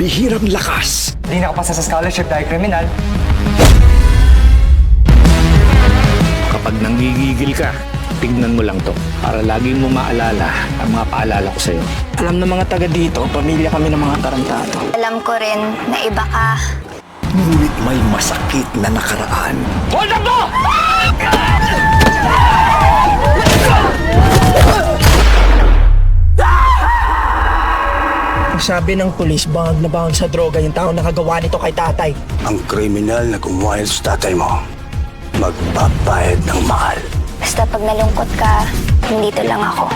bihirang lakas. Hindi nakapasa sa scholarship dahil kriminal. Kapag nanggigigil ka, tignan mo lang to para lagi mo maalala ang mga paalala ko sa'yo. Alam ng mga taga dito, pamilya kami ng mga tarantado. Alam ko rin na iba ka. Ngunit may masakit na nakaraan. Hold up mo! Sabi ng pulis, bangag na bangag sa droga yung tao nakagawa nito kay tatay. Ang kriminal na gumawa sa tatay mo, magbabayad ng mahal. Basta pag nalungkot ka, nandito lang ako.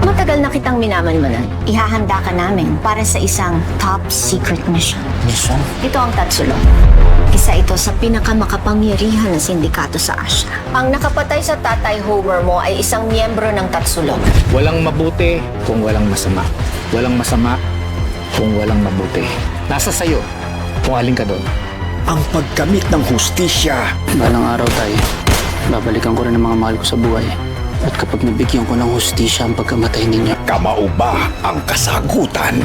Matagal na kitang minamanmanan. Ihahanda ka namin para sa isang top secret mission. Mission? Ito ang Tatsulong. Isa ito sa pinakamakapangyarihan na sindikato sa Asia. Ang nakapatay sa tatay Homer mo ay isang miyembro ng Tatsulong. Walang mabuti kung walang masama. Walang masama kung walang mabuti. Nasa sayo kung alin ka doon. Ang pagkamit ng hustisya, Balang araw tayo, babalikan ko rin ang mga mahal ko sa buhay. At kapag nabigyan ko ng hustisya ang pagkamatay ninyo, kamao ba ang kasagutan?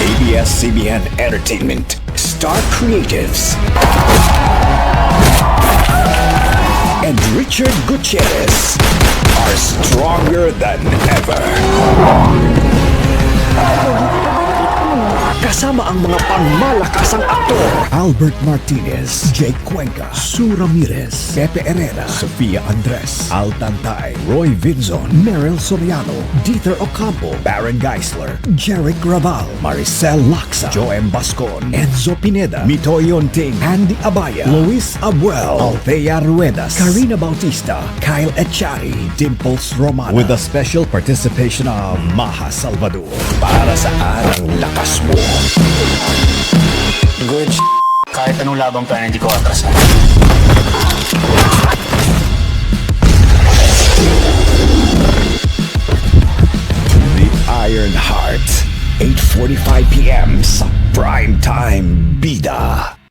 ABS-CBN Entertainment, Star Creatives, and Richard Gutierrez are stronger than ever. Kasama ang mga pangmalakasang aktor: Albert Martinez, Jake Cuenca, Sue Ramirez, Pepe Herrera, Sofia Andres, Al Tantay, Roy Vinzon, Meryl Soriano, Dieter Ocampo, Baron Geisler, Jeric Raval, Maricel Laksa, Joem Bascon, Enzo Pineda, Mito Yonting, Andy Abaya, Luis Abuel, Althea Ruedas, Karina Bautista, Kyle Echari, Dimples Romana, with the special participation of Maha Salvador. Para sa arang lakas mo. good kahit anong labang pa hindi ko atrasan. The Iron Heart, 8:45 p.m. sa Primetime Bida.